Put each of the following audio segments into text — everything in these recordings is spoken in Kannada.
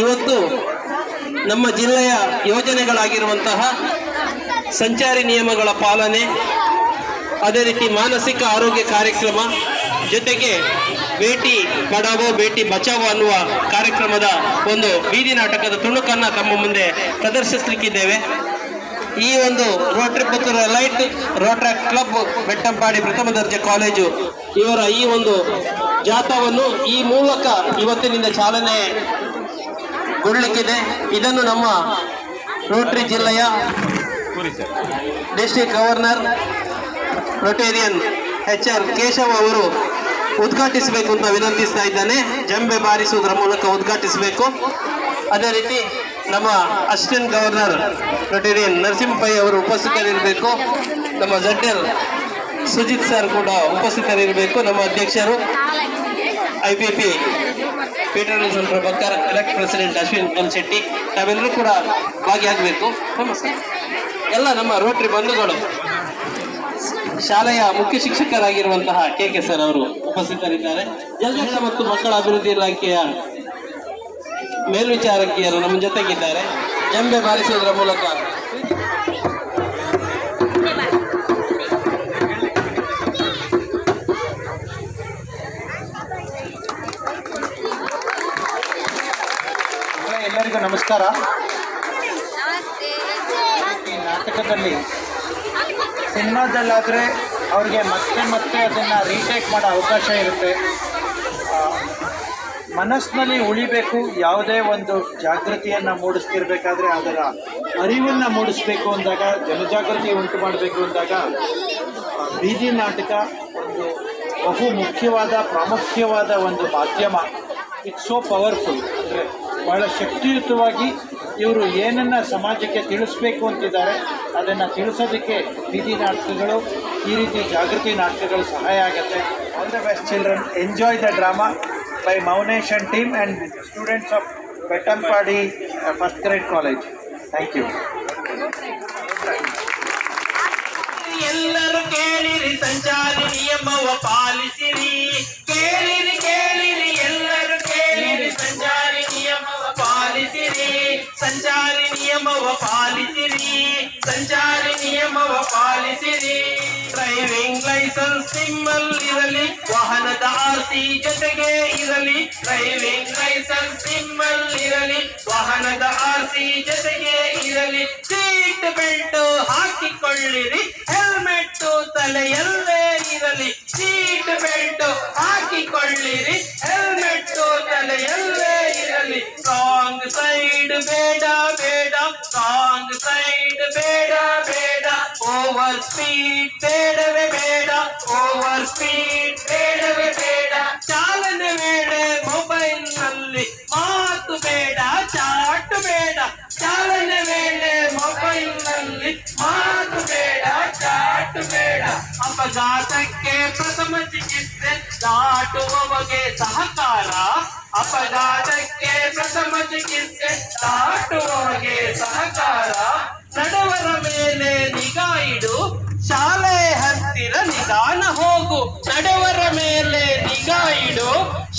ಇವತ್ತು ನಮ್ಮ ಜಿಲ್ಲೆಯ ಯೋಜನೆಗಳಾಗಿರುವಂತಹ ಸಂಚಾರಿ ನಿಯಮಗಳ ಪಾಲನೆ, ಅದೇ ರೀತಿ ಮಾನಸಿಕ ಆರೋಗ್ಯ ಕಾರ್ಯಕ್ರಮ, ಜೊತೆಗೆ ಬೇಟಿ ಪಡಾವೋ ಬೇಟಿ ಬಚಾವೋ ಅನ್ನುವ ಕಾರ್ಯಕ್ರಮದ ಒಂದು ಬೀದಿ ನಾಟಕದ ತುಣುಕನ್ನು ತಮ್ಮ ಮುಂದೆ ಪ್ರದರ್ಶಿಸಲಿಕ್ಕಿದ್ದೇವೆ. ಈ ಒಂದು Rotary Puttur elite Rotary club Bettampadi ಪ್ರಥಮ ದರ್ಜೆ ಕಾಲೇಜು ಇವರ ಈ ಒಂದು ಜಾಥಾವನ್ನು ಈ ಮೂಲಕ ಇವತ್ತಿನಿಂದ ಚಾಲನೆ ಗೊಳ್ಳಲಿಕ್ಕಿದೆ. ಇದನ್ನು ನಮ್ಮ ರೋಟರಿ ಜಿಲ್ಲೆಯ district governor Rotarian HR Keshav ಅವರು ಉದ್ಘಾಟಿಸಬೇಕು ಅಂತ ವಿನಂತಿಸ್ತಾ ಇದ್ದಾನೆ. ಜಂಬೆ ಬಾರಿಸುವುದರ ಮೂಲಕ ಉದ್ಘಾಟಿಸಬೇಕು. ಅದೇ ರೀತಿ ನಮ್ಮ ಅಸಿಸ್ಟೆಂಟ್ ಗವರ್ನರ್ ರೊಟೇರಿಯನ್ ನರಸಿಂಹಪೈ ಅವರು ಉಪಸ್ಥಿತರಿರಬೇಕು. ನಮ್ಮ ZL ಸುಜಿತ್ ಸರ್ ಕೂಡ ಉಪಸ್ಥಿತರಿರಬೇಕು. ನಮ್ಮ ಅಧ್ಯಕ್ಷರು IPP Pietersen Prabhakar, elect president Ashwin Shetty, ತಾವೆಲ್ಲರೂ ಕೂಡ ಭಾಗಿಯಾಗಬೇಕು. ನಮಸ್ಕಾರ. ಎಲ್ಲ ನಮ್ಮ ರೋಟರಿ ಬಂಧುಗಳು, ಶಾಲೆಯ ಮುಖ್ಯ ಶಿಕ್ಷಕರಾಗಿರುವಂತಹ KK ಸರ್ ಅವರು ಉಪಸ್ಥಿತರಿದ್ದಾರೆ. ಜಲಜ ಮತ್ತು ಮಕ್ಕಳ ಅಭಿವೃದ್ಧಿ ಇಲಾಖೆಯ ಮೇಲ್ವಿಚಾರಕಿಯರು ನಮ್ಮ ಜೊತೆಗಿದ್ದಾರೆ. ಜಂಬೆ ಬಾರಿಸುವುದರ ಮೂಲಕ ಎಲ್ಲರಿಗೂ ನಮಸ್ಕಾರ. ಈ ನಾಟಕದಲ್ಲಿ ಸಿನಿಮಾದಲ್ಲಾದರೆ ಅವ್ರಿಗೆ ಮತ್ತೆ ಅದನ್ನು ರೀಟೇಕ್ ಮಾಡೋ ಅವಕಾಶ ಇರುತ್ತೆ. ಮನಸ್ಸಿನಲ್ಲಿ ಉಳಿಬೇಕು. ಯಾವುದೇ ಒಂದು ಜಾಗೃತಿಯನ್ನು ಮೂಡಿಸ್ತಿರ್ಬೇಕಾದ್ರೆ ಅದರ ಅರಿವನ್ನು ಮೂಡಿಸ್ಬೇಕು ಅಂದಾಗ, ಜನಜಾಗೃತಿ ಉಂಟು ಮಾಡಬೇಕು ಅಂದಾಗ ಬೀದಿ ನಾಟಕ ಒಂದು ಬಹು ಮುಖ್ಯವಾದ ಪ್ರಾಮುಖ್ಯವಾದ ಒಂದು ಮಾಧ್ಯಮ. It's so powerful. ಅಂದರೆ ಭಾಳ ಶಕ್ತಿಯುತವಾಗಿ ಇವರು ಏನನ್ನು ಸಮಾಜಕ್ಕೆ ತಿಳಿಸ್ಬೇಕು ಅಂತಿದ್ದಾರೆ ಅದನ್ನು ತಿಳಿಸೋದಕ್ಕೆ ಬೀದಿ ನಾಟಕಗಳು, ಈ ರೀತಿ ಜಾಗೃತಿ ನಾಟಕಗಳು ಸಹಾಯ ಆಗುತ್ತೆ. All the best children. Enjoy the drama by Maunesh and team and students of Bettampadi first grade college. Thank you. ಎಲ್ಲರೂ ಕೇಳಿರಿ ಸಂಚಾರಿ ನಿಯಮವ ಪಾಲಿಸಿರಿ. ಕೇಳಿರಿ ಕೇಳಿರಿ ಎಲ್ಲರೂ ಕೇಳಿರಿ ಸಂಚಾರಿ ನಿಯಮವ ಪಾಲಿಸಿರಿ. ಸಂಚಾರಿ ನಿಯಮವ ಪಾಲಿಸಿರಿ. ಸಂಚಾರಿ ನಿಯಮವ ಪಾಲಿಸಿರಿ. ಡ್ರೈವಿಂಗ್ ಲೈಸೆನ್ಸ್ ನಿಮ್ಮಲ್ಲಿರಲಿ, ವಾಹನದ RC ಜೊತೆಗೆ ಇರಲಿ. ಡ್ರೈವಿಂಗ್ ಲೈಸೆನ್ಸ್ ನಿಮ್ಮಲ್ಲಿರಲಿ, ವಾಹನದ RC ಜೊತೆಗೆ ಇರಲಿ. ಸೀಟ್ ಬೆಲ್ಟ್ ಹಾಕಿಕೊಳ್ಳಿರಿ, ಹೆಲ್ಮೆಟ್ ತಲೆಯಲ್ಲೇ ಇರಲಿ. ಸೀಟ್ ಬೆಲ್ಟ್ ಹಾಕಿಕೊಳ್ಳಿರಿ, ಹೆಲ್ಮೆಟ್ ತಲೆಯಲ್ಲೇ ಇರಲಿ. ರಾಂಗ್ ಸೈಡ್ ಬೇಡ ಬೇಡ, ರಾಂಗ್ ಸೈಡ್ ಬೇಡ ಬೇಡ. ಓವರ್ ಸ್ಪೀಡ್ ಬೇಡವೇ ಬೇಡ, ಓವರ್ ಸ್ಪೀಡ್ ಬೇಡವೇ ಬೇಡ. ಚಾಲನೆ ವೇಳೆ ಮೊಬೈಲ್ನಲ್ಲಿ ಮಾತು ಬೇಡ, ಚಾಟ್ ಬೇಡ. ಚಾಲನೆ ವೇಳೆ ಮೊಬೈಲ್ನಲ್ಲಿ ಮಾತು ಬೇಡ, ಚಾಟ್ ಬೇಡ. ಅಪಘಾತಕ್ಕೆ ಪ್ರಥಮ ಚಿಕಿತ್ಸೆ, ದಾಟುವವಗೆ ಸಹಕಾರ. ಅಪಘಾತಕ್ಕೆ ಪ್ರಥಮ ಚಿಕಿತ್ಸೆ, ದಾಟುವವಗೆ ಸಹಕಾರ. ನಡುವರ ಮೇಲೆ ನಿಗಾ ಇಡು, ಶಾಲೆ ಹತ್ತಿರ ನಿಧಾನ ಹೋಗು. ನಡುವರ ಮೇಲೆ ನಿಗಾ ಇಡು,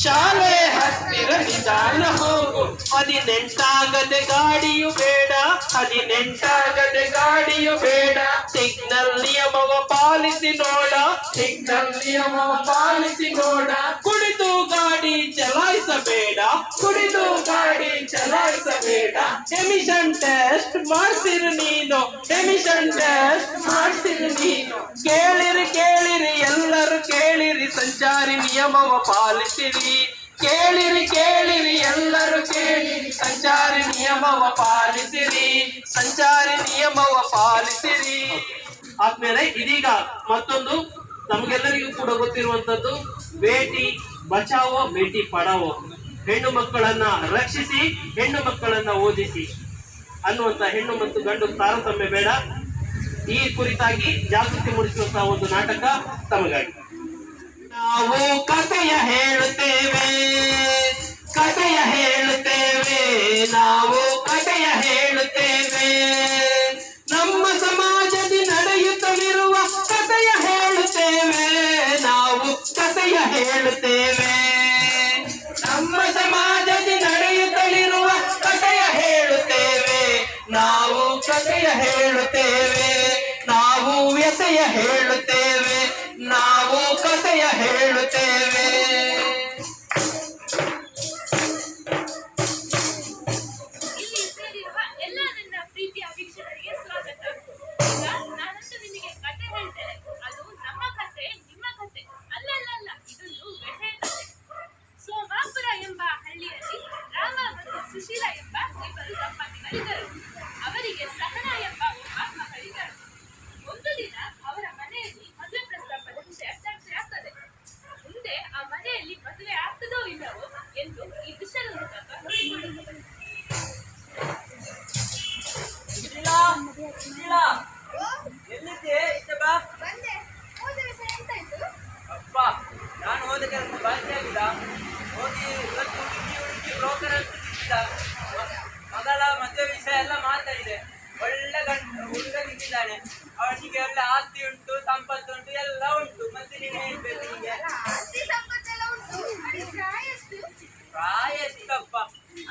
ಶಾಲೆ ಹತ್ತಿರ ನಿಧಾನ ಹೋಗು. 18 ಗಾಡಿಯು ಬೇಡ, 18 ಗಾಡಿಯು ಬೇಡ. ಸಿಗ್ನಲ್ ನಿಯಮವ ಪಾಲಿಸಿ ನೋಡ, ಸಿಗ್ನಲ್ ನಿಯಮವ ಪಾಲಿಸಿ ನೋಡ. ಕುಡಿದು ಗಾಡಿ ಚಲಾಯಿಸಬೇಡ, ಕುಡಿದು ಗಾಡಿ ಚಲಾಯಿಸಬೇಡ. ಎಮಿಷನ್ ಟೆಸ್ಟ್ ಮಾಡಿಸಿರು ನೀನು, ಎಮಿಷನ್ ಟೆಸ್ಟ್ ಮಾಡಿಸಿರು ನೀನು. ಕೇಳಿರಿ ಕೇಳಿರಿ ಎಲ್ಲರೂ ಕೇಳಿರಿ ಸಂಚಾರಿ ನಿಯಮವ ಪಾಲಿಸಿರಿ. ಕೇಳಿರಿ ಕೇಳಿರಿ ಎಲ್ಲರೂ ಕೇಳಿರಿ ಸಂಚಾರಿ ನಿಯಮವ ಪಾಲಿಸಿರಿ. ಸಂಚಾರಿ ನಿಯಮವ ಪಾಲಿಸಿರಿ. ಆದ್ಮೇಲೆ ಇದೀಗ ಮತ್ತೊಂದು ನಮಗೆಲ್ಲರಿಗೂ ಕೂಡ ಗೊತ್ತಿರುವಂತದ್ದು, ಬೇಟಿ ಬಚಾವೋ ಬೇಟಿ ಪಡಾವೋ. ಹೆಣ್ಣು ಮಕ್ಕಳನ್ನ ರಕ್ಷಿಸಿ, ಹೆಣ್ಣು ಮಕ್ಕಳನ್ನ ಓದಿಸಿ ಅನ್ನುವಂತ ಹೆಣ್ಣು ಮತ್ತು ಗಂಡು ತಾರತಮ್ಯ ಬೇಡ. ಈ ಕುರಿತಾಗಿ ಜಾಗೃತಿ ಮೂಡಿಸುವಂತಹ ಒಂದು ನಾಟಕ ತಮಗಾಗಿ. ನಾವು ಕಥೆಯ ಹೇಳುತ್ತೇವೆ, ಕಥೆಯ ಹೇಳುತ್ತೇವೆ, ನಾವು ಕಥೆಯ ಹೇಳುತ್ತೇವೆ. ಕಥೆಯ ಹೇಳುತ್ತೇವೆ, ನಾವು ಕಥೆಯ ಹೇಳುತ್ತೇವೆ. ಇಲ್ಲಿ ಸೇರಿರುವ ಎಲ್ಲ ನನ್ನ ಪ್ರೀತಿಯ ವೀಕ್ಷಕರಿಗೆ ಸ್ವಾಗತ. ಈಗ ನಾನಂತೂ ನಿಮಗೆ ಕಥೆ ಹೇಳ್ತೇನೆ. ಅದು ನಮ್ಮ ಕಥೆ, ನಿಮ್ಮ ಕಥೆ ಅಲ್ಲಲ್ಲ, ಇದೊಂದು ವ್ಯಥೆಯ ಕಥೆ. ಸೋಮಾಪುರ ಎಂಬ ಹಳ್ಳಿಯಲ್ಲಿ ರಾಮ ಮತ್ತು ಸುಶೀಲ ಎಂಬ ಇಬ್ಬರು ದಂಪತಿಗಳಿದ್ದರು. ಅವರಿಗೆ ಸಹನಾ ಎಂಬ ಒಬ್ಬ ಮಗಳಿದ್ದರು. ಒಂದು ದಿನ ಅವರ ಮನೆಯಲ್ಲಿ ಮದುವೆ ಪ್ರಸ್ತಾಪದ ವಿಷಯ ಚರ್ಚೆ ಆಗ್ತದೆ. ಮುಂದೆ ಆ ಮನೆಯಲ್ಲಿ ಮದುವೆ ಆಗ್ತದೋ ಇಲ್ಲವೋ ಎಂದು ಈ ವಿಷಯದ ಮೂಲಕ ನೋಡಿಕೊಳ್ಳುತ್ತದೆ. ಎಲ್ಲಿದ್ದೆ ಇಷ್ಟ ಬಾ. ಅಪ್ಪ ನಾನು ಹೋದ ಕೆಲಸ ಬಾಕಿ ಆಗಿಲ್ಲ. ಹೋಗಿ ಇವತ್ತು ಹುಡುಗಿ ಬ್ರೋಕರ್ ಅಂತ ಸಿಕ್ಕಿದ. ಮಗಳ ಮದುವೆ ವಿಷಯ ಎಲ್ಲ ಮಾತಾಡಿದೆ. ಒಳ್ಳೆ ಹುಡುಗ ಸಿಕ್ಕಿದ್ದಾನೆ. ಅವನಿಗೆ ಎಲ್ಲ ಆಸ್ತಿ ಉಂಟು, ಸಂಪತ್ತು ಉಂಟು, ಎಲ್ಲ ಉಂಟು. ಮತ್ತೆ ನೀನು ಹೇಳ್ಬೇಕು ನಿಮಗೆ ಪ್ರಾಯ ಎಷ್ಟಪ್ಪ?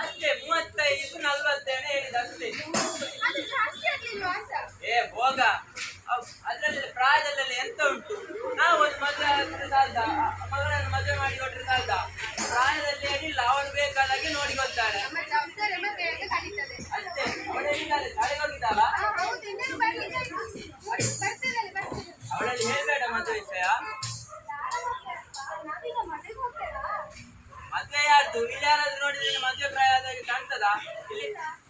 ಅಷ್ಟೇ 35-40 ಹೇಳಿದ ಅಷ್ಟೇ. ಏ ಹೋಗ, ಅದ್ರಲ್ಲಿ ಪ್ರಾಯದಲ್ಲಿ ಎಂತ ಉಂಟು? ನಾವು ಒಂದು ಮದುವೆ ಆಗಿದ್ರೆ ಸಾಲ್ದ, ಮಗಳನ್ನು ಮದುವೆ ಮಾಡಿ ಕೊಟ್ಟರೆ ಸಾಲ್ದ. ಪ್ರಾಯದಲ್ಲಿ ಏನಿಲ್ಲ, ಅವಳು ಬೇಕಾದಾಗೆ ನೋಡಿಕೊಳ್ತಾಳೆ ಅಷ್ಟೇ. ಅವಳೇನಿದ್ದಾಳೆ ಶಾಲೆಗೆ ಹೋಗಿದ್ದಾಳ? ಅವಳಲ್ಲಿ ಹೇಳ್ಬೇಡ ಮದುವೆ ವಿಷಯ. ಮದುವೆ ಯಾರ್ದು? ಇಲ್ಲಿ ಯಾರಾದ್ರೂ ನೋಡಿದ್ರೆ ಮದುವೆ ಪ್ರಾಯ ಆದಾಗೆ ಕಾಣ್ತದ?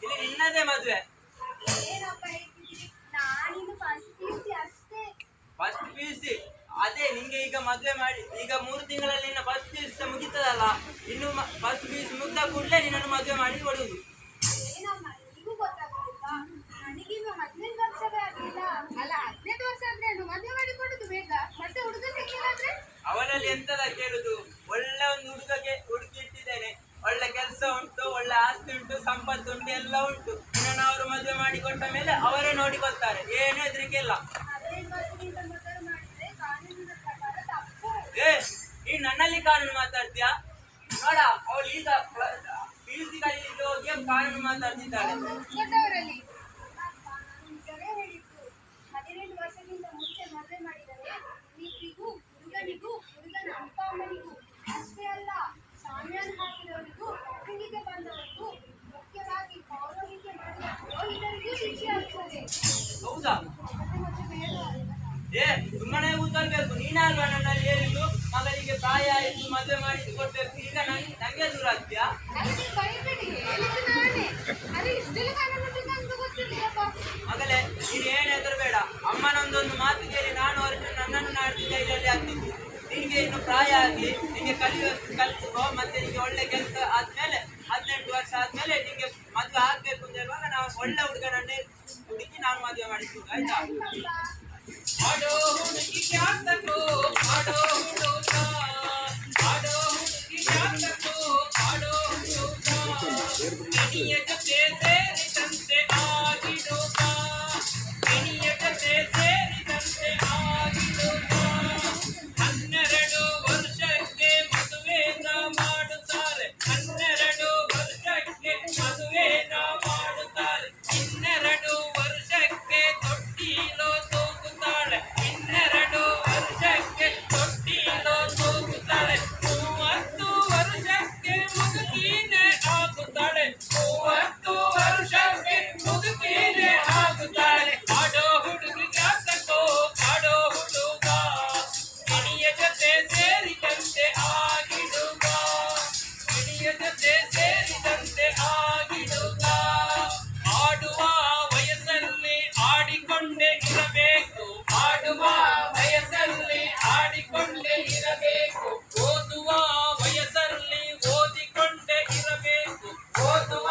ಇಲ್ಲಿ ನಿನ್ನದೇ ಮದುವೆ. ಫಸ್ಟ್ PUC ಅದೇ ನಿಂಗೆ ಈಗ ಮದುವೆ ಮಾಡಿ ಈಗ 3 ತಿಂಗಳಲ್ಲಿ ನಿನ್ನ ಫಸ್ಟ್ PUC ಮುಗಿತದಲ್ಲ. ಇನ್ನು ಫಸ್ಟ್ PUC ಮುಗ್ದ ಕೂಡಲೇ ನಿನ್ನನ್ನು ಮದುವೆ ಮಾಡಿ ಕೊಡುವುದು. ಅವನಲ್ಲಿ ಎಂತದ ಕೇಳುದು? ಒಳ್ಳೆ ಒಂದು ಹುಡುಗಿ ಇಟ್ಟಿದ್ದೇನೆ. ಒಳ್ಳೆ ಕೆಲಸ ಉಂಟು, ಒಳ್ಳೆ ಆಸ್ತಿ ಉಂಟು, ಸಂಪತ್ತು ಉಂಟು, ಎಲ್ಲ ಉಂಟು. ನಿನ್ನನ್ನು ಅವರು ಮದುವೆ ಮಾಡಿ ಕೊಟ್ಟ ಮೇಲೆ ಅವರೇ ನೋಡಿಕೊಳ್ತಾರೆ. ಏನು ಹೆದರಿಕೆ ಇಲ್ಲ. ಏ ಈ ನನ್ನಲ್ಲಿ ಕಾನೂನು ಮಾತಾಡ್ತೀಯಾ? ನೋಡ, ಅವಳು ಈಗ PUC ಕಲಿಲಿಕ್ಕೆ ಹೋಗಿ ಕಾನೂನು ಮಾತಾಡ್ತಿದ್ದಾಳೆ. ಹೌದಾ? ಏ ಸುಮ್ಮನೆ ಕೂತ್ಕೊಳ್ಬೇಕು. ನೀನಲ್ವಾ ನನ್ನಲ್ಲಿ ಹೇಳಿದ್ದು ಮಗಳಿಗೆ ಪ್ರಾಯ ಆಯ್ತು, ಮದುವೆ ಮಾಡಿ ಕೊಡ್ಬೇಕು. ಈಗ ನಂಗೆ ದೂರ ಆಗ್ತೀಯಾ? ಮಗಳೇ ನೀನು ಏನು ಹೆದರಬೇಡ. ಅಮ್ಮನೊಂದೊಂದು ಮಾತು ಕೇಳಿ ನಾನು ಹೊರಟು ನನ್ನನ್ನು ನಾಡ್ತಿದ್ದ ಇದರಲ್ಲಿ ಆಗ್ತಿದ್ದು. ನಿನಗೆ ಇನ್ನು ಪ್ರಾಯ ಆಗಲಿ, ನಿನಗೆ ಕಲಿತುಕೋ. ಮತ್ತೆ ನಿನಗೆ ಒಳ್ಳೆ ಕೆಲಸ ಆದ್ಮೇಲೆ 18 ವರ್ಷ ಆದ್ಮೇಲೆ ನಿನಗೆ ಮದುವೆ ಆಗ್ಬೇಕು ಅಂತ ಹೇಳುವಾಗ ನಾವು ಒಳ್ಳೆ ಹುಡುಗನನ್ನೇ ಹುಡುಕಿ ನಾನು ಮದುವೆ ಮಾಡಿದ್ದು. ಆಯ್ತಾ? ಆಡೋ ಹುಡುಗಿ ಕ್ಯಾತಕೋ, ಆಡೋ ಹುಡುಗ, ಆಡೋ ಹುಡುಗಿ ಕ್ಯಾತಕೋ, ಆಡೋ ಹುಡುಗ, ನಿನಿಯ ಜೊತೆ ಸೇರಿದಂತೆ ಆಗಿಡುಗ, ನಿನಿಯ ಜೊತೆ ಸೇರಿದಂತೆ ಆಗಿಡುಗ. 12 ವರ್ಷಕ್ಕೆ ಮದುವೆನ ಮಾಡುತ್ತಾರೆ, 12 ವರ್ಷಕ್ಕೆ ಮದುವೆನ ಮಾಡುತ್ತಾರೆ. 12 ವರ್ಷಕ್ಕೆ ತೊಟ್ಟಿಲೋ ತೂಗುತ್ತಾಳೆ, 12 ವರ್ಷಕ್ಕೆ ತೊಟ್ಟಿಲೋ ತೂಗುತ್ತಾಳೆ. 30 ವರ್ಷಕ್ಕೆ ಮುದುಕಿನೇ ಆಗುತ್ತಾಳೆ, 30 ವರ್ಷಕ್ಕೆ ಮುದುಕಿನೇ ಆಗುತ್ತಾಳೆ. ಆಡೋ ಹುಡುಗಿ ಕ್ಯಾತಕೋ, ಆಡೋ ಹುಡುಗ, ಗಿಣಿಯ ಜೊತೆ ಸೇರಿದಂತೆ ಆಗಿಡುಗ, ಗಿಣಿಯ ಜೊತೆ ಸೇರಿದಂತೆ ಆಗಿಡುಗ. ಆಡುವ ವಯಸ್ಸಲ್ಲಿ ಆಡಿಕೊಂಡೇ ಇರಬೇಕು, ಆಡುವ ವಯಸ್ಸಲ್ಲಿ ಆಡಿಕೊಂಡೇ ಇರಬೇಕು. ಓದುವ ವಯಸ್ಸಲ್ಲಿ ಓದಿಕೊಂಡೇ ಇರಬೇಕು, ಓದುವ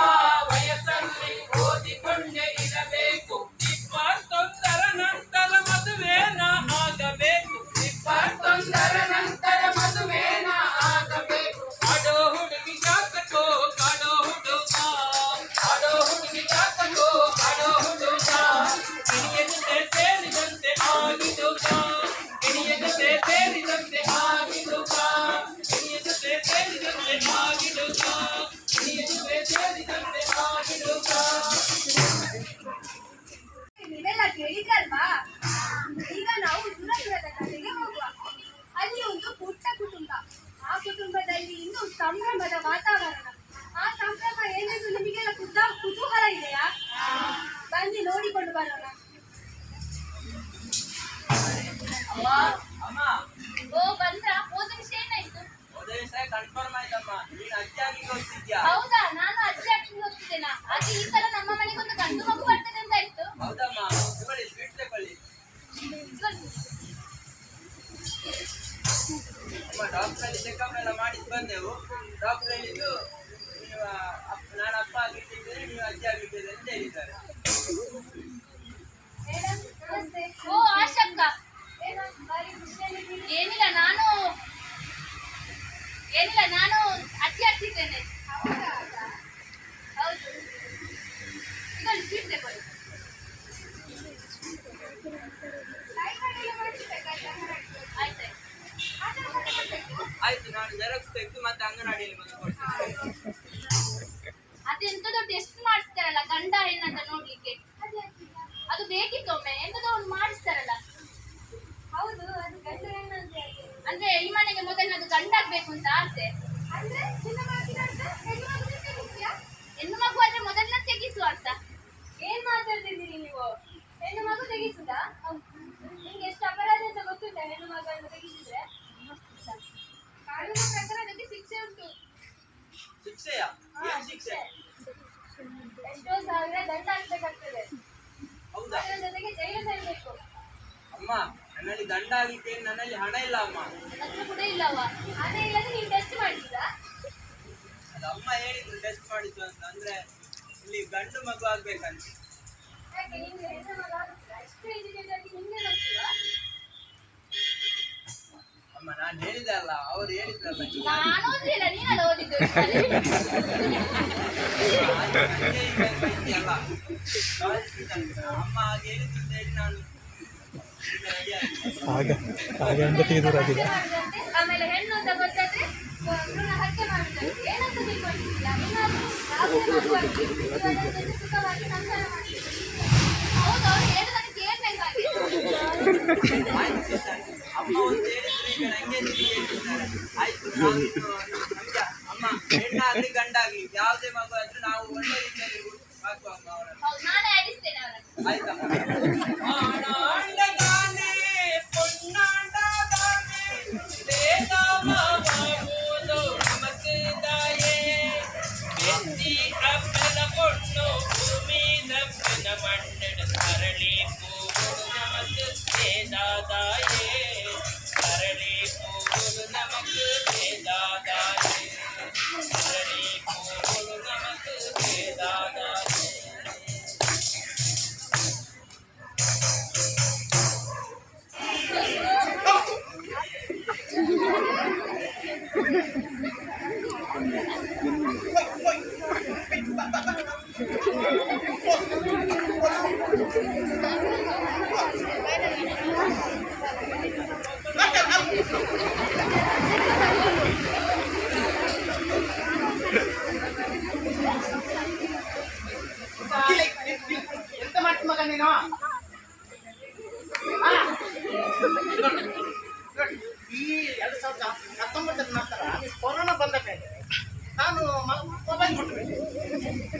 ವಯಸ್ಸಲ್ಲಿ ಓದಿಕೊಂಡೇ ಇರಬೇಕು. 21ರ ನಂತರ ಮದುವೆನ ಆಗಬೇಕು, 21ರ ನಂತರ ಮದುವೆನ ಆಗಬೇಕು. ಆಡೋ ಹುಡುಗಿ ಕ್ಯಾತಕೋ, ಆಡೋ ಹುಡುಗ, ಆಡೋ ಹುಡುಗಿ ಕ್ಯಾತಕೋ, ಆಡೋ ಹುಡುಗ, ಗಿಣಿಯ ಜೊತೆ ಸೇರಿದಂತೆ ಆಗಿಡುಗ, ಗಿಣಿಯ ಜೊತೆ ಸೇರಿದಂತೆ ಆಗಿಡುಗ, ಗಿಣಿಯ ಜೊತೆ ಸೇರಿದಂತೆ ಆಗಿಡುಗ, ಗಿಣಿಯ ಜೊತೆ ಸೇರಿದಂತೆ ಆಗಿಡುಗ. ನೀವೆಲ್ಲ ಕೇಳಿದ್ರಲ್ವಾ? ಈಗ ನಾವು ಅಜ್ಜಿಯಾಗಿ ಹೋಗ್ತಿದ್ಯಾ? ಹೌದಾ, ನಾನು ಅಜ್ಜಿ ಆಗ್ತೀನಿ ಹೋಗ್ತಿದ್ದೇನಾ? ಆದ್ರೆ ಈ ಸಲ ನಮ್ಮ ಮನೆಗೆ ಒಂದು ಗಂಡು ಮಗು ಬರ್ತದೆ ಅಂತ ಇತ್ತು. ಹೌದಮ್ಮ, ತಗೊಳ್ಳಿ ಸ್ವೀಟ್ ತಗೊಳ್ಳಿ. ಅಮ್ಮ ಡಾಕ್ಟ್ರಲ್ಲಿ ಚೆಕಪ್ ಎಲ್ಲ ಮಾಡಿಸಿ ಬಂದೆವು. ಡಾಕ್ಟರ್ ಹೇಳಿದ್ದು ನೀವು ನಾನು ಅಪ್ಪ ಆಗಿಟ್ಟಿದ್ದೇನೆ, ನೀವು ಅಜ್ಜಿ ಆಗಿಟ್ಟಿದ್ದೇನೆ ಅಂತ ಹೇಳಿದ್ದಾರೆ. ಓ ಆಶಕ್ಕ, ಏನಿಲ್ಲ ನಾನು ಅಜ್ಜಿ ಆಗ್ತಿದ್ದೇನೆ. ಹೌದು, ಇದೊಂದು ಸ್ವೀಟ್ ತಗೊಳ್ಳಿ. ಆಯ್ತು, ನಾನು ಜೆರಾಕ್ಸ್ ತೆಗೆದು ಮತ್ತೆ ಅಂಗನವಾಡಿಯಲ್ಲಿ ಬಂದು ಕೊಡ್ತೇನೆ. ಅದೆಂತದೋ ಟೆಸ್ಟ್ ಮಾಡಿಸ್ತಾರಲ್ಲ ಗಂಡ ಹೆಣ್ಣಂತ ನೋಡ್ಲಿಕ್ಕೆ, ಅದು ಬೇಕಿತ್ತು ಒಮ್ಮೆ. ಎಂತದೋ ಒಂದು ಮಾಡಿಸ್ತಾರಲ್ಲ. ಹೌದು, ಅದು ಗಂಡ ಹೆಣ್ಣಂತ. ಅಂದ್ರೆ ಈ ಮನೆಗೆ ಮೊದಲನೇದು ಗಂಡಾಗ್ಬೇಕು ಅಂತ ಆಸೆ. ಅಂದ್ರೆ ಹೆಣ್ಣು ಮಗು ಆದ್ರೆ ಮೊದಲನೇ ತೆಗಿಸುವ ಅಂತ. ಏನ್ ಮಾತಾಡ್ತಿದ್ದೀರಿ ನೀವು? ಹೆಣ್ಣು ಮಗು ತೆಗಿಸುದಾ? ನಿಮ್ಗೆ ಎಷ್ಟು ಅಪರಾಧ ಅಂತ ಗೊತ್ತುಂಟ ಹೆಣ್ಣು ಮಗನ್ನು ತೆಗಿಸಿದ್ರೆ? ಕಾನೂನಿನ ಪ್ರಕಾರ ಅದಕ್ಕೆ ಶಿಕ್ಷೆ ಉಂಟು. ಶಿಕ್ಷೆಯಾ? ಏನ್ ಶಿಕ್ಷೆ? ಎಷ್ಟೋ ಸಾವಿರ ದಂಡ ಹಾಕ್ಬೇಕಾಗ್ತದೆ. ಹೌದಾ? ಅದರ ಜೊತೆಗೆ ಜೈಲು ಸೇರ್ಬೇಕು. ಅಮ್ಮ, ನನ್ನಲ್ಲಿ ದಂಡ ಆಗಿತ್ತೆ, ನನ್ನಲ್ಲಿ ಹಣ ಇಲ್ಲ ಅಮ್ಮ. ಹತ್ರ ಕೂಡ ಇಲ್ಲವ? ಅದೇ ಇಲ್ಲದೆ ನೀವು ಟೆಸ್ಟ್ ಮಾಡಿಸಿದಾ? ಅದು ಅಮ್ಮ ಹೇಳಿದ್ರು ಟೆಸ್ಟ್ ಮಾಡಿದ್ದು ಅಂತ. ಅಂದ್ರೆ ಇಲ್ಲಿ ಗಂಡು ಮಗು ಆಗ್ಬೇಕಂತ. ಯಾಕೆ ನಿಮ್ಗೆ ಹೆಣ್ಣು ಮಗ ಆಗುತ್ತಾ? ಇಷ್ಟು ಎಜುಕೇಟ್ ಆಗಿ ನಿಮ್ಗೆ ಗೊತ್ತಿಲ್ವಾ? ಅಮ್ಮ, ನಾನು ಹೇಳಿದೆ ಅಲ್ಲ, ಅವ್ರು ಹೇಳಿದ್ರಲ್ಲ. ನಾನು ಓದಿಲ್ಲ, ನೀನಲ್ಲ ಓದಿದ್ದು. ಅಮ್ಮ ಹಾಗೆ ಹೇಳಿದ್ರು ಅಂತ ಹೇಳಿ ನಾನು ಆಮೇಲೆ ಹೆಣ್ಣು ಅಂತ ಗೊತ್ತಾದ್ರೆ ಭ್ರೂಣ ಹತ್ಯೆ ಮಾಡುತ್ತಾರೆ. ಏನಂತ ತಿಳ್ಕೊಂಡಿಲ್ಲ. ಸುಖವಾಗಿ ಸಂಸಾರ ಮಾಡಿ. ಹೌದು, ಅವ್ರು ಹೇಳಿದಾಗ ಕೇಳ್ಬೇಕಾಗಿ. ಅಮ್ಮ ಒಂದು ಹೇಳಿದ್ರು, ಈಗ ನಂಗೆ ತಿರುಗಿ ಹೇಳ್ತಿದ್ದಾರೆ. ಆಯ್ತು, ನಮ್ಗೆ ಅಮ್ಮ ಹೆಣ್ಣಾಗ್ಲಿ ಗಂಡಾಗ್ಲಿ ಯಾವುದೇ ಮಗು ಆದ್ರೂ ನಾವು ಒಳ್ಳೆ ರೀತಿಯಲ್ಲಿ ಸಾಕು ಅಮ್ಮ ಅವರನ್ನು. ಹೌದು, ನಾನೇ ಆಡಿಸ್ತೇನೆ ಅವರನ್ನು. ಆಯ್ತಮ್ಮ. ಎಂತ ಮಾಡ್ತಿ ಮಗ ನೀನು? ಈ 2019 ನಂತರ ಕೊರೋನಾ ಬಂದ ಮೇಲೆ ನಾನು ಮೊಬೈಲ್ ಕೊಟ್ಟೆ.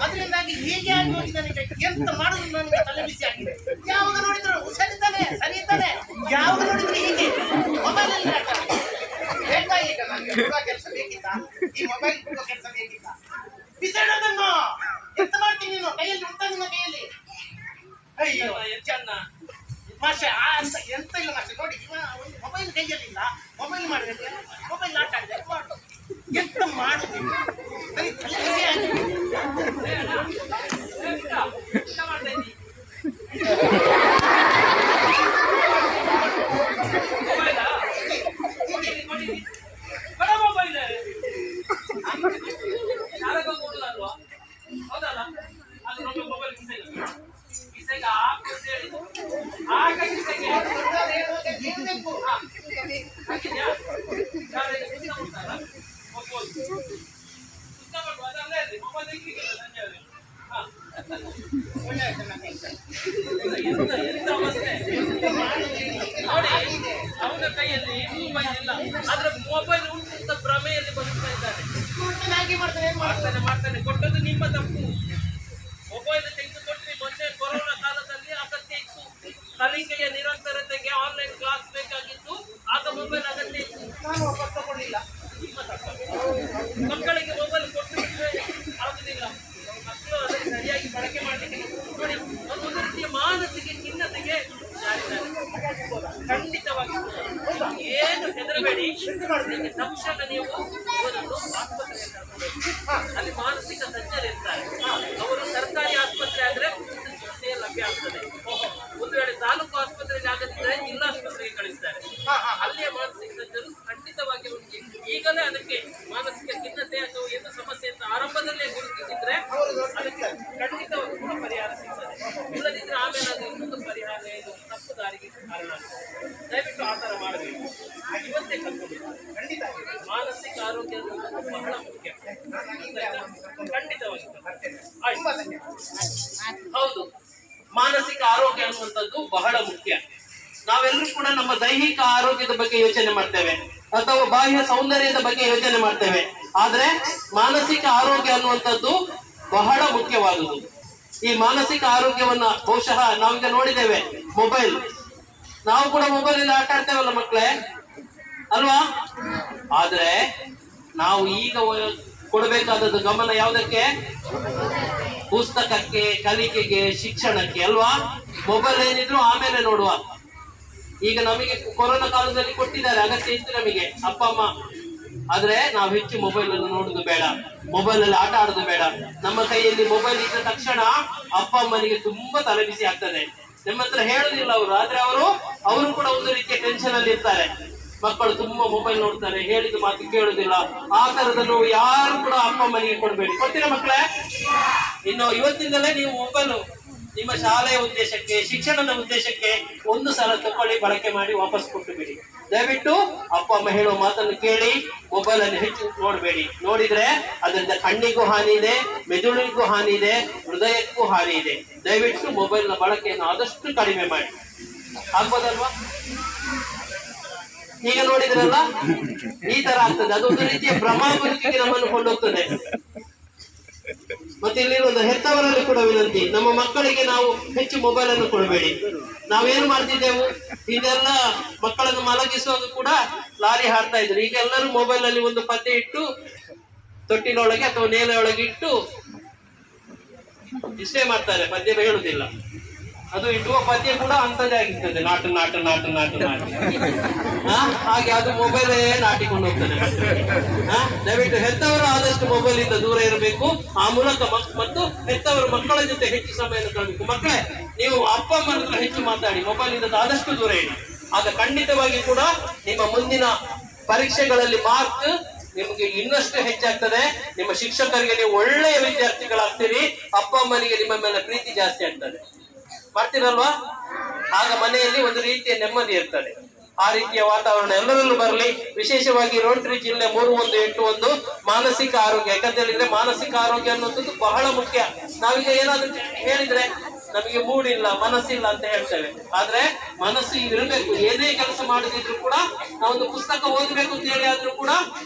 ಅದರಿಂದಾಗಿ ಹೀಗೆ ಆಗಿ ಹೋಗಿ ನನಗೆ ಎಂತ ಮಾಡುದು ನನಗೆ ತಲೆ ಬಿಸಿ ಆಗಿದೆ. ಯಾವಾಗ ನೋಡಿದ್ರು ಹುಷಾರಿದ್ದಾನೆ, ಸರಿ ಇದ್ದಾನೆ, ಯಾವಾಗ ನೋಡಿದ್ರು ಹೀಗೆ ಮೊಬೈಲ್ ಅಲ್ಲಿ ಬೇಕಾ? ಈಗ ನನಗೆ ಕೊಡುವ ಕೆಲಸ ಬೇಕಿತ್ತ? ಈ ಮೊಬೈಲ್ ಕೊಡುವ ಕೆಲಸ ಬೇಕಿತ್ತ? ಬಿಸಾಡೋದನ್ನು ಎಂತ ಮಾಡ್ತೀನಿ ನೀನು? ಕೈಯಲ್ಲಿ ಉಂಟ ನಿನ್ನ ಕೈಯಲ್ಲಿ? ಅಯ್ಯೋ ಚೆನ್ನ ಮಾಷೆ, ಅಂತ ಎಂತ ಇಲ್ಲ ಮಾಷೆ. ನೋಡಿ, ಇವ ಒಂದು ಮೊಬೈಲ್ ಕೈಯಲ್ಲಿ ಇಲ್ಲ, ಮೊಬೈಲ್ ಮಾಡಿದ್ರೆ ಮೊಬೈಲ್ ಆಟ ಆಡಿದ್ರೆ ಮಾಡು. ಎಂತ ಮಾಡುದು ನನಗೆ ತಲೆ ಬಿಸಿ ಆಗಿದೆ. ಅವನ ಕೈಯಲ್ಲಿ ಮೊಬೈಲ್ ಇಲ್ಲ, ಆದ್ರೆ ಮೊಬೈಲ್ ಉಂಟು ಅಂತ ಭ್ರಮೆಯಲ್ಲಿ ಬದುಕ್ತಾ ಇದ್ದಾನೆ. ಮಾಡ್ತಾನೆ. ಕೊಟ್ಟದ್ದು ನಿಮ್ಮ ತಪ್ಪು. ಮೊಬೈಲ್ ತೆಗೆದುಕೊಟ್ಟು ಮೊನ್ನೆ ಕೊರೋನಾ ಕಾಲದಲ್ಲಿ ಅಗತ್ಯ ಇತ್ತು. ಕಲಿಕೆಯ ನಿರಂತರತೆಗೆ ಆನ್ಲೈನ್ ಕ್ಲಾಸ್ ಬೇಕಾಗಿತ್ತು, ಆಗ ಮೊಬೈಲ್ ಅಗತ್ಯ ಇತ್ತು. ನಾನು ವಾಪಸ್ ತಗೊಳ್ಳಿಲ್ಲ. ನಿಮ್ಮ ತಪ್ಪು. ಮಕ್ಕಳಿಗೆ ಮೊಬೈಲ್ ಚಿಂತೆ ಮಾಡುದು ನಿಮಗೆ ತಕ್ಷಣ ನೀವು ಇವರನ್ನು ಆಸ್ಪತ್ರೆಗೆ ಕರ್ಕೊಂಡು ಅಲ್ಲಿ ಮಾನಸಿಕ ತಜ್ಞರು ಇರ್ತಾರೆ. ಅವರು ಸರ್ಕಾರಿ ಆಸ್ಪತ್ರೆ ಆದ್ರೆ ಚಿಕಿತ್ಸೆ ಲಭ್ಯ ಆಗ್ತದೆ. ಒಂದು ವೇಳೆ ತಾಲೂಕು ಆಸ್ಪತ್ರೆಗೆ ಆಗದಿದ್ದರೆ ಜಿಲ್ಲಾಸ್ಪತ್ರೆಗೆ ಕಳಿಸ್ತಾರೆ. ಅಲ್ಲಿಯ ಮಾನಸಿಕ ತಜ್ಞರು ಖಂಡಿತವಾಗಿ ಉಂಟು. ಈಗಲೇ ಅದಕ್ಕೆ ಮಾನಸಿಕ ಖಿನ್ನತೆ ಅಥವಾ ಏನು ಸಮಸ್ಯೆ ಅಂತ ಆರಂಭದಲ್ಲೇ ಗುರುತಿಸಿದ್ರೆ ಅದಕ್ಕೆ ಖಂಡಿತವಾಗಿ ಕೂಡ ಪರಿಹಾರ ಸಿಗ್ತದೆ. ಇಲ್ಲದಿದ್ರೆ ಆಮೇಲೆ ಅದು ಇನ್ನೊಂದು ಪರಿಹಾರ ಇದು ತಪ್ಪು ದಾರಿಗೆ ಕಾರಣ ಆಗ್ತದೆ. ದಯವಿಟ್ಟು ಆ ಥರ ಮಾಡಬೇಕು. ಇವತ್ತೇ ಕಲ್ತ್ಕೊಬೇಕು. ಖಂಡಿತ ಮಾನಸಿಕ ಆರೋಗ್ಯ ಅನ್ನೋದು ಬಹಳ ಮುಖ್ಯ. ಖಂಡಿತವಾಗಿ ತುಂಬಾ ಧನ್ಯವಾದ. ಹೌದು, ಮಾನಸಿಕ ಆರೋಗ್ಯ ಅನ್ನುವಂಥದ್ದು ಬಹಳ ಮುಖ್ಯ. ನಾವೆಲ್ಲರೂ ಕೂಡ ನಮ್ಮ ದೈಹಿಕ ಆರೋಗ್ಯದ ಬಗ್ಗೆ ಯೋಚನೆ ಮಾಡ್ತೇವೆ ಅಥವಾ ಬಾಹ್ಯ ಸೌಂದರ್ಯದ ಬಗ್ಗೆ ಯೋಚನೆ ಮಾಡ್ತೇವೆ. ಆದ್ರೆ ಮಾನಸಿಕ ಆರೋಗ್ಯ ಅನ್ನುವಂಥದ್ದು ಬಹಳ ಮುಖ್ಯವಾದುದು. ಈ ಮಾನಸಿಕ ಆರೋಗ್ಯವನ್ನ ಬಹುಶಃ ನಾವೀಗ ನೋಡಿದ್ದೇವೆ. ಮೊಬೈಲ್, ನಾವು ಕೂಡ ಮೊಬೈಲ್ ಅಲ್ಲಿ ಆಟ ಆಡ್ತೇವಲ್ಲ ಮಕ್ಕಳೇ, ಅಲ್ವಾ? ಆದ್ರೆ ನಾವು ಈಗ ಕೊಡಬೇಕಾದದ್ದು ಗಮನ ಯಾವುದಕ್ಕೆ? ಪುಸ್ತಕಕ್ಕೆ, ಕಲಿಕೆಗೆ, ಶಿಕ್ಷಣಕ್ಕೆ, ಅಲ್ವಾ? ಮೊಬೈಲ್ ಏನಿದ್ರು ಆಮೇಲೆ ನೋಡುವ. ಈಗ ನಮಗೆ ಕೊರೋನಾ ಕಾಲದಲ್ಲಿ ಕೊಟ್ಟಿದ್ದಾರೆ, ಅಗತ್ಯ ಇತ್ತು ನಮಗೆ ಅಪ್ಪ ಅಮ್ಮ. ಆದ್ರೆ ನಾವು ಹೆಚ್ಚು ಮೊಬೈಲ್ ಅನ್ನು ನೋಡುದು ಬೇಡ, ಮೊಬೈಲ್ ಅಲ್ಲಿ ಆಟ ಆಡುದು ಬೇಡ. ನಮ್ಮ ಕೈಯಲ್ಲಿ ಮೊಬೈಲ್ ಇದ್ದ ತಕ್ಷಣ ಅಪ್ಪ ಅಮ್ಮನಿಗೆ ತುಂಬಾ ತಲೆಬಿಸಿ ಆಗ್ತದೆ. ನಿಮ್ಮ ಹತ್ರ ಹೇಳುದಿಲ್ಲ ಅವರು, ಆದ್ರೆ ಅವರು ಕೂಡ ಒಂದು ರೀತಿಯ ಟೆನ್ಷನ್ ಅಲ್ಲಿ ಇರ್ತಾರೆ. ಮಕ್ಕಳು ತುಂಬಾ ಮೊಬೈಲ್ ನೋಡ್ತಾರೆ, ಹೇಳಿದ ಮಾತು ಕೇಳುದಿಲ್ಲ. ಆ ತರದ ನೋವು ಯಾರು ಕೂಡ ಅಪ್ಪ ಅಮ್ಮನಿಗೆ ಕೊಡ್ಬೇಡಿ. ಕೊಡ್ತೀರಾ ಮಕ್ಕಳೇ? ಇನ್ನು ಇವತ್ತಿಂದಲೇ ನೀವು ಮೊಬೈಲ್ ನಿಮ್ಮ ಶಾಲೆಯ ಉದ್ದೇಶಕ್ಕೆ, ಶಿಕ್ಷಣದ ಉದ್ದೇಶಕ್ಕೆ ಒಂದು ಸಲ ತಕೊಳ್ಳಿ, ಬಳಕೆ ಮಾಡಿ ವಾಪಸ್ ಕೊಟ್ಟು ಬಿಡಿ. ದಯವಿಟ್ಟು ಅಪ್ಪ ಅಮ್ಮ ಹೇಳುವ ಮಾತನ್ನು ಕೇಳಿ ಮೊಬೈಲ್ ಅನ್ನು ಹೆಚ್ಚು ನೋಡಬೇಡಿ. ನೋಡಿದ್ರೆ ಅದರಿಂದ ಕಣ್ಣಿಗೂ ಹಾನಿ ಇದೆ, ಮೆದುಳಿಗೂ ಹಾನಿ ಇದೆ, ಹೃದಯಕ್ಕೂ ಹಾನಿ ಇದೆ. ದಯವಿಟ್ಟು ಮೊಬೈಲ್ ನ ಬಳಕೆಯನ್ನು ಆದಷ್ಟು ಕಡಿಮೆ ಮಾಡಿ. ಆಗ್ಬೋದಲ್ವಾ? ಈಗ ನೋಡಿದ್ರಲ್ಲ, ಈ ತರ ಆಗ್ತದೆ. ಅದೊಂದು ರೀತಿಯ ಭ್ರಮಾಬುದ್ಧಿಗೆ ನಮ್ಮನ್ನು ಕೊಂಡೋಗ್ತದೆ. ಮತ್ತೆ ಇಲ್ಲಿರುವ ಹೆತ್ತವರಲ್ಲಿ ಕೂಡ ವಿನಂತಿ, ನಮ್ಮ ಮಕ್ಕಳಿಗೆ ನಾವು ಹೆಚ್ಚು ಮೊಬೈಲ್ ಅನ್ನು ಕೊಡಬೇಡಿ. ನಾವೇನು ಮಾಡ್ತಿದ್ದೆವು, ಇದೆಲ್ಲ ಮಕ್ಕಳನ್ನು ಮಲಗಿಸುವಾಗ ಕೂಡ ಲಾರಿ ಹಾಡ್ತಾ ಇದ್ರು. ಈಗ ಎಲ್ಲರೂ ಮೊಬೈಲ್ ಅಲ್ಲಿ ಒಂದು ಪದ್ಯ ಇಟ್ಟು ತೊಟ್ಟಿನೊಳಗೆ ಅಥವಾ ನೇಲೆಯೊಳಗೆ ಇಟ್ಟು ಇಷ್ಟೇ ಮಾಡ್ತಾರೆ, ಪದ್ಯ ಹೇಳುದಿಲ್ಲ. ಅದು ಇಡುವ ಪದ್ಯ ಕೂಡ ಅಂತದೇ ಆಗಿರ್ತದೆ, ನಾಟು ನಾಟು ನಾಟು ನಾಟು ನಾಟು. ಹಾಗೆ ಅದು ಮೊಬೈಲೇ ನಾಟಿಕೊಂಡು ಹೋಗ್ತದೆ. ದಯವಿಟ್ಟು ಹೆತ್ತವರು ಆದಷ್ಟು ಮೊಬೈಲ್ ಇಂದ ದೂರ ಇರಬೇಕು. ಆ ಮೂಲಕ ಮತ್ತು ಹೆತ್ತವರು ಮಕ್ಕಳ ಜೊತೆ ಹೆಚ್ಚು ಸಮಯವನ್ನು ಕಳಬೇಕು. ಮಕ್ಕಳೇ, ನೀವು ಅಪ್ಪ ಅಮ್ಮನ ಹತ್ರ ಹೆಚ್ಚು ಮಾತಾಡಿ, ಮೊಬೈಲ್ ಇಂದ ಆದಷ್ಟು ದೂರ ಇಡಿ. ಆಗ ಖಂಡಿತವಾಗಿ ಕೂಡ ನಿಮ್ಮ ಮುಂದಿನ ಪರೀಕ್ಷೆಗಳಲ್ಲಿ ಮಾರ್ಕ್ ನಿಮಗೆ ಇನ್ನಷ್ಟು ಹೆಚ್ಚಾಗ್ತದೆ. ನಿಮ್ಮ ಶಿಕ್ಷಕರಿಗೆ ನೀವು ಒಳ್ಳೆಯ ವಿದ್ಯಾರ್ಥಿಗಳಾಗ್ತೀರಿ. ಅಪ್ಪ ಅಮ್ಮನಿಗೆ ನಿಮ್ಮ ಮೇಲೆ ಪ್ರೀತಿ ಜಾಸ್ತಿ ಆಗ್ತದೆ. ಮಾಡ್ತೀರಲ್ವಾ? ಆಗ ಮನೆಯಲ್ಲಿ ಒಂದು ರೀತಿಯ ನೆಮ್ಮದಿ ಇರ್ತದೆ. ಆ ರೀತಿಯ ವಾತಾವರಣ ಎಲ್ಲರಲ್ಲೂ ಬರಲಿ. ವಿಶೇಷವಾಗಿ ರೋಟರಿ ಜಿಲ್ಲೆ 3181 ಮಾನಸಿಕ ಆರೋಗ್ಯ. ಯಾಕಂತ ಹೇಳಿದ್ರೆ ಮಾನಸಿಕ ಆರೋಗ್ಯ ಅನ್ನೋದು ಬಹಳ ಮುಖ್ಯ. ನಾವೀಗ ಏನಾದ್ರು ಹೇಳಿದ್ರೆ ನಮಗೆ ಮೂಡಿಲ್ಲ, ಮನಸ್ಸಿಲ್ಲ ಅಂತ ಹೇಳ್ತೇವೆ. ಆದ್ರೆ ಮನಸ್ಸು ಇರಬೇಕು. ಏನೇ ಕೆಲಸ ಮಾಡುದಿದ್ರು ಕೂಡ, ನಾವೊಂದು ಪುಸ್ತಕ ಓದಬೇಕು ಅಂತ ಹೇಳಿ ಆದ್ರೂ ಕೂಡ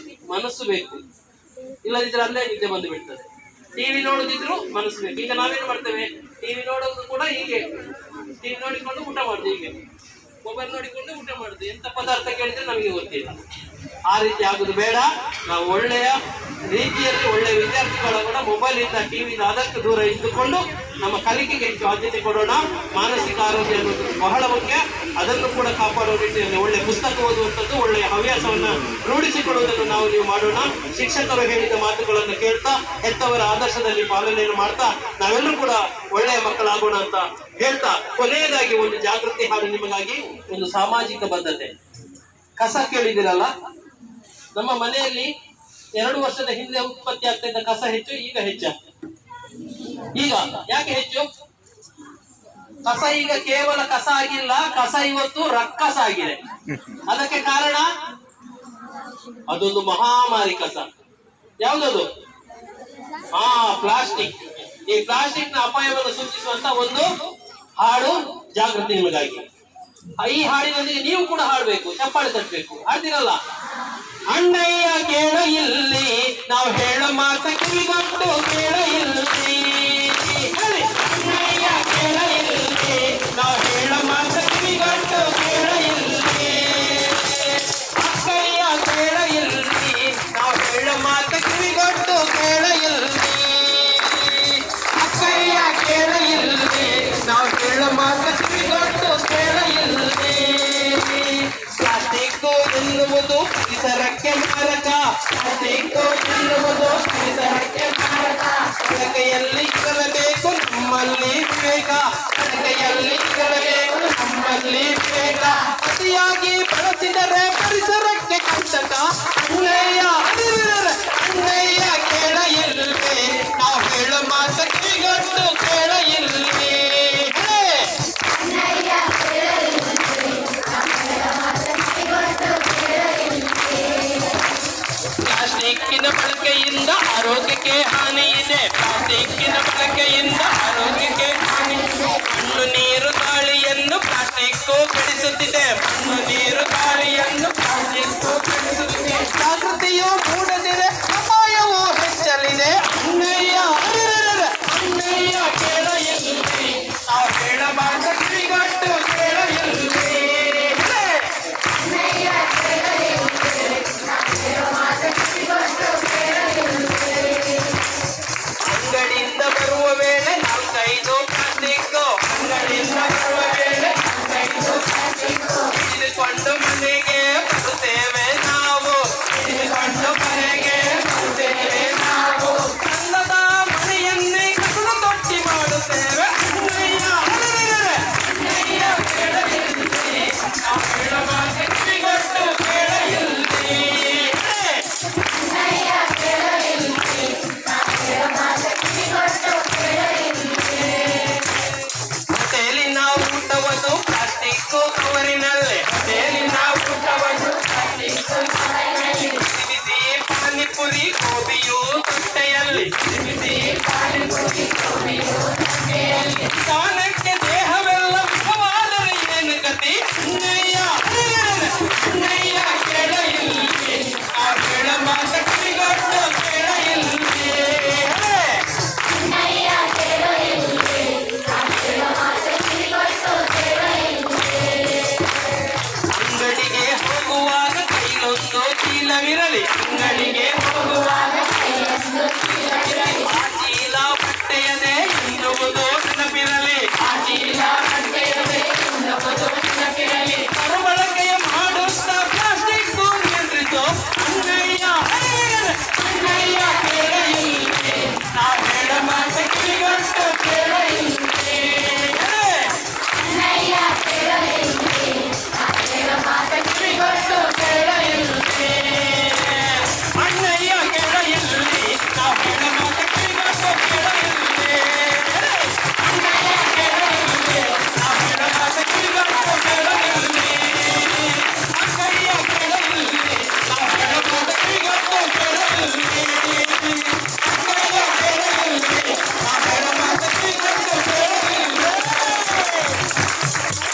ಮನಸ್ಸು ಬೇಕು. ಇಲ್ಲದಿದ್ರೆ ಅಲ್ಲೇ ನಿದ್ದೆ ಬಂದು ಬಿಡ್ತದೆ. ಟಿವಿ ನೋಡುದಿದ್ರು ಮನಸ್ಸು ಬೇಕು. ಈಗ ನಾವೇನು ಮಾಡ್ತೇವೆ, ಟಿವಿ ನೋಡೋದು ಕೂಡ ಹೀಗೆ, ಟಿವಿ ನೋಡಿಕೊಂಡು ಊಟ ಮಾಡುದು, ಹೀಗೆ ಮೊಬೈಲ್ ನೋಡಿಕೊಂಡು ಊಟ ಮಾಡುದು. ಎಂತ ಪದಾರ್ಥ ಕೇಳಿದ್ರೆ ನಮಗೆ ಗೊತ್ತಿಲ್ಲ. ಆ ರೀತಿ ಆಗುದು ಬೇಡ. ನಾವು ಒಳ್ಳೆಯ ರೀತಿಯಲ್ಲಿ ಒಳ್ಳೆಯ ವಿದ್ಯಾರ್ಥಿಗಳ ಕೂಡ ಮೊಬೈಲ್ ಇಂದ, ಟಿವಿಯಿಂದ ಆದಷ್ಟು ದೂರ ಇದ್ದುಕೊಂಡು ನಮ್ಮ ಕಲಿಕೆಗೆ ಹೆಚ್ಚು ಆದ್ಯತೆ ಕೊಡೋಣ. ಮಾನಸಿಕ ಆರೋಗ್ಯ ಅನ್ನೋದು ಬಹಳ ಮುಖ್ಯ. ಅದನ್ನು ಕೂಡ ಕಾಪಾಡುವ ನಿಟ್ಟಿನಲ್ಲಿ ಒಳ್ಳೆ ಪುಸ್ತಕ ಓದುವಂಥದ್ದು, ಒಳ್ಳೆಯ ಹವ್ಯಾಸವನ್ನು ರೂಢಿಸಿಕೊಳ್ಳುವುದನ್ನು ನೀವು ಮಾಡೋಣ. ಶಿಕ್ಷಕರು ಹೇಳಿದ ಮಾತುಗಳನ್ನು ಕೇಳ್ತಾ, ಹೆತ್ತವರ ಆದರ್ಶದಲ್ಲಿ ಪಾಲನೆಯನ್ನು ಮಾಡ್ತಾ ನಾವೆಲ್ಲರೂ ಕೂಡ ಒಳ್ಳೆಯ ಮಕ್ಕಳಾಗೋಣ ಅಂತ ಹೇಳ್ತಾ, ಕೊನೆಯದಾಗಿ ಒಂದು ಜಾಗೃತಿ ಹಾಡು ನಿಮಗಾಗಿ. ಒಂದು ಸಾಮಾಜಿಕ ಬದ್ಧತೆ. ಕಸ ಕೇಳಿದಿರಲ್ಲ, ನಮ್ಮ ಮನೆಯಲ್ಲಿ 2 ವರ್ಷದ ಹಿಂದೆ ಉತ್ಪತ್ತಿ ಆಗ್ತಾ ಇದ್ದ ಕಸ ಹೆಚ್ಚು, ಈಗ ಹೆಚ್ಚ? ಈಗ ಯಾಕೆ ಹೆಚ್ಚು? ಕಸ ಈಗ ಕೇವಲ ಕಸ ಆಗಿಲ್ಲ, ಕಸ ಇವತ್ತು ರಕ್ಕಸ ಆಗಿದೆ. ಅದಕ್ಕೆ ಕಾರಣ ಅದೊಂದು ಮಹಾಮಾರಿ ಕಸ. ಯಾವುದದು? ಪ್ಲಾಸ್ಟಿಕ್. ಈ ಪ್ಲಾಸ್ಟಿಕ್ ನ ಅಪಾಯವನ್ನು ಸೂಚಿಸುವಂತ ಒಂದು ಹಾಡು ಜಾಗೃತಿ ನಿಮಗಾಗಿ. ಈ ಹಾಡಿನೊಂದಿಗೆ ನೀವು ಕೂಡ ಹಾಡಬೇಕು, ಚಪ್ಪಾಳೆ ತಟ್ಟಬೇಕು. ಹಾಡ್ತಿರಲ್ಲ? ಅಣ್ಣಯ್ಯ ಕೇಳ ಇಲ್ಲಿ, ನಾವು ಹೇಳೋ ಮಾತ ಕಿವಿಗೊಟ್ಟು ಕೇಳ ಇಲ್ಲಿ. ಅಣ್ಣಯ್ಯ ಕೇಳ ಇಲ್ಲಿ, ನಾವು ಹೇಳೋ ಮಾತ ಕಿವಿಗೊಟ್ಟು ಕೇಳ ಇಲ್ಲಿ. ಅಕ್ಕಯ್ಯ ಕೇಳ ಇಲ್ಲಿ, ನಾವು ಹೇಳೋ ಮಾತ ಕಿವಿಗೊಟ್ಟು ಕೇಳ ಇಲ್ಲಿ. ಅಕ್ಕಯ್ಯ ಕೇಳ ಇಲ್ಲಿ, ನಾವು ಹೇಳೋ ಮಾತ ಕಿವಿಗೊಟ್ಟು ಕೇಳ ಇಲ್ಲಿ. ಪ್ಲಾಸ್ಟಿಕ್ ಎನ್ನುವುದು ಪರಿಸರಕ್ಕೆ ಮಾರಕ. ಪ್ಲಾಸ್ಟಿಕ್ ಎನ್ನುವುದು ಪರಿಸರಕ್ಕೆ ಮಾರಕ. ಬಳಕೆಯಲ್ಲಿ ಇರಬೇಕು ನಮ್ಮಲ್ಲಿ ವಿವೇಕ. ಬಳಕೆಯಲ್ಲಿ ಇರಬೇಕು ನಮ್ಮಲ್ಲಿ ವಿವೇಕ. ಅತಿಯಾಗಿ ಬಳಸಿದರೆ ಪರಿಸರಕ್ಕೆ ಕಂಟಕ. ಅಣ್ಣಯ್ಯ ಅಣ್ಣಯ್ಯ ಕೇಳ ಇಲ್ವೇ, ನಾವು ಹೇಳೋ ಮಾತು ಕಿವಿಗೊಟ್ಟು ಕೇಳ ಇಲ್ವೇ. ಪ್ಲಾಸ್ಟಿಕ್ಕಿನ ಬಳಕೆಯಿಂದ ಆರೋಗ್ಯಕ್ಕೆ ಹಾನಿ ಇದೆ. ಪ್ಲಾಸ್ಟಿಕ್ಕಿನ ಬಳಕೆಯಿಂದ ಆರೋಗ್ಯಕ್ಕೆ ಹಾನಿ ಇದೆ. ಮಣ್ಣು ನೀರು ಗಾಳಿಯನ್ನು ಪ್ಲಾಸ್ಟಿಕ್ ಕೆಡಿಸುತ್ತಿದೆ. ಮಣ್ಣು ನೀರು ಗಾಳಿಯನ್ನು ಪ್ಲಾಸ್ಟಿಕ್ ಕೆಡಿಸುತ್ತಿದೆ. ಜಾಗೃತಿಯು ಮೂಡದಿದೆ, ಅಪಾಯವು ಹೆಚ್ಚಲಿದೆ. ಅಣ್ಣಯ್ಯ ಅಣ್ಣಯ್ಯ ಕೇಳ ಎಲ್ಲಿ, ನಾವು ಹೇಳ ಮಾತ ಕಿವಿಗೊಟ್ಟು ಕೇಳ ಎಲ್ಲಿ. ಅಂಗಡಿಯಿಂದ ಬರುವ ವೇಳೆ 4-5 ಪ್ಲಾಸ್ಟಿಕ್. ಅಂಗಡಿಯಿಂದ ಬರುವ ವೇಳೆ 4-5 ಪ್ಲಾಸ್ಟಿಕ್. ಹಿಡಿದುಕೊಂಡು ಮನೆಗೆ ಬರುತ್ತೇವೆ ನಾವು. ಹಿಡಿದುಕೊಂಡು ಮನೆಗೆ ಬರುತ್ತೇವೆ ನಾವು. ಕನ್ನದ ಮನೆಯನ್ನೇ ಕಸದ ತೊಟ್ಟಿ ಮಾಡುತ್ತೇವೆ. ಅಣ್ಣಯ್ಯ ಅಣ್ಣಯ್ಯ ಕೇಳ ಎಲ್ಲಿ, ನಾವು ಹೇಳ ಮಾತು ಕಿವಿಗೊಟ್ಟು ಕೇಳ ಎಲ್ಲಿ. ಹೋಟೆಲಿನ ಊಟವನ್ನು ಪ್ಲಾಸ್ಟಿಕ್ ಕವರಿನಲ್ಲಿ. ಹೋಟೆಲಿನ ಊಟವನ್ನು ಪ್ಲಾಸ್ಟಿಕ್ ಕವರಿನಲ್ಲಿ. ಬಿಸಿ ಪಾನಿಪುರಿ ಗೋಬಿಯು ತೊಟ್ಟೆಯಲ್ಲಿ. ಬಿಸಿ ಪಾನಿಪುರಿ ಗೋಬಿಯು ತೊಟ್ಟೆಯಲ್ಲಿ. ಸ್ಥಾನಕ್ಕೆ ದೇಹವೆಲ್ಲ ವಿಷವಾದರೆ ಏನು ಗತಿ. ಅಣ್ಣಯ್ಯ ಅಣ್ಣಯ್ಯ ಕೇಳ ಇಲ್ಲಿ, ನಾವು ಕೇಳ ಮಾತ ಕಿವಿಗೊಟ್ಟು ಕೇಳ ಇಲ್ಲಿ. ಅಂಗಡಿಗೆ ಹೋಗುವಾಗ ಕೈಲೊಂದು ಚೀಲವಿರಲಿ. ಅಂಗಡಿಗೆ ಹೋಗುವಾಗ ಕೈಲೊಂದು ಚೀಲವಿರಲಿ. ಆ ಚೀಲ ಬಟ್ಟೆಯದೇ ಎನ್ನುವುದು ನೆನಪಿರಲಿ. ಆ ಚೀಲ ಬಟ್ಟೆಯದೇ ಎನ್ನುವುದು ನೆನಪಿರಲಿ. ಮರುಬಳಕೆಯ ಮಾಡುತ್ತಾ ಪ್ಲಾಸ್ಟಿಕ್ ನಿಯಂತ್ರಿಸು. ಅಣ್ಣಯ್ಯ ಅಣ್ಣಯ್ಯ ಕೇಳ ಇಲ್ಲಿ, ನಾವು ಹೇಳ ಮಾತ ಕಿವಿಗೊಟ್ಟು ಕೇಳ ಇಲ್ಲಿ. ಅಣ್ಣಯ್ಯ ಕೇಳ ಇಲ್ಲಿ, ನಾವು ಹೇಳ ಮಾತು ಕಿವಿಗೊಟ್ಟು ಕೇಳ ಇಲ್ಲಿ. ಅಣ್ಣಯ್ಯ ಕೇಳ ಇಲ್ಲಿ, ನಾವು ಹೇಳ ಮಾತು ಕಿವಿಗೊಟ್ಟು ಕೇಳ ಇಲ್ಲಿ. ಅಣ್ಣಯ್ಯ ಕೇಳ ಇಲ್ಲಿ, ನಾವು ಹೇಳ ಮಾತು ಕಿವಿಗೊಟ್ಟು ಕೇಳ ಇಲ್ಲಿ. ಅಣ್ಣಯ್ಯ ಕೇಳ ಇಲ್ಲಿ, ನಾವು ಹೇಳ ಮಾತು ಕಿವಿಗೊಟ್ಟು ಕೇಳ ಇಲ್ಲಿ.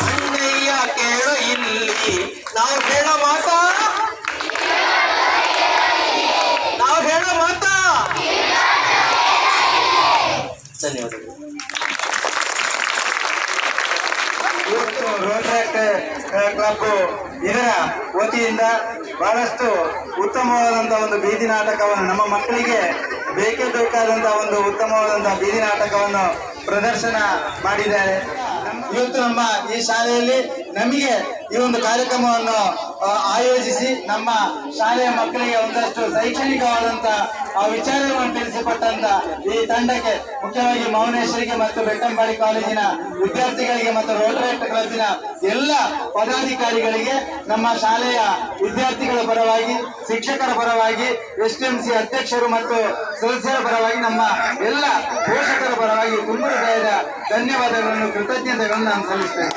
ಅಣ್ಣಯ್ಯ ಕೇಳ ಇಲ್ಲಿ, ನಾವು ಹೇಳ ಮಾತ ನಾವು ಹೇಳ ಮಾತ. ಧನ್ಯವಾದಗಳು. ಇವತ್ತು ರೋಟರಿ ಕ್ಲಬ್ ಇದರ ವತಿಯಿಂದ ಬಹಳಷ್ಟು ಉತ್ತಮವಾದಂತಹ ಒಂದು ಬೀದಿ ನಾಟಕವನ್ನು ನಮ್ಮ ಮಕ್ಕಳಿಗೆ ಬೇಕೇ ಬೇಕಾದಂತಹ ಒಂದು ಉತ್ತಮವಾದಂತಹ ಬೀದಿ ನಾಟಕವನ್ನು ಪ್ರದರ್ಶನ ಮಾಡಿದ್ದಾರೆ. ಇವತ್ತು ನಮ್ಮ ಈ ಶಾಲೆಯಲ್ಲಿ ನಮಗೆ ಈ ಒಂದು ಕಾರ್ಯಕ್ರಮವನ್ನು ಆಯೋಜಿಸಿ ನಮ್ಮ ಶಾಲೆಯ ಮಕ್ಕಳಿಗೆ ಒಂದಷ್ಟು ಶೈಕ್ಷಣಿಕವಾದಂತಹ ವಿಚಾರಗಳನ್ನು ತಿಳಿಸಿಕೊಟ್ಟಂತ ಈ ತಂಡಕ್ಕೆ, ಮುಖ್ಯವಾಗಿ ಮೌನೇಶ್ವರಿಗೆ ಮತ್ತು ಬೆಟ್ಟಂಪಾಡಿ ಕಾಲೇಜಿನ ವಿದ್ಯಾರ್ಥಿಗಳಿಗೆ ಮತ್ತು ರೋಟರಿ ಕ್ಲಬ್ಬಿನ ಎಲ್ಲ ಪದಾಧಿಕಾರಿಗಳಿಗೆ ನಮ್ಮ ಶಾಲೆಯ ವಿದ್ಯಾರ್ಥಿಗಳ ಪರವಾಗಿ, ಶಿಕ್ಷಕರ ಪರವಾಗಿ, STMC ಅಧ್ಯಕ್ಷರು ಮತ್ತು ಸದಸ್ಯರ ಪರವಾಗಿ, ನಮ್ಮ ಎಲ್ಲ ಪೋಷಕರ ಪರವಾಗಿ ತುಂಬ ಹೃದಯದ ಧನ್ಯವಾದಗಳನ್ನು, ಕೃತಜ್ಞತೆಗಳನ್ನು ನಾನು ಸಲ್ಲಿಸ್ತೇನೆ.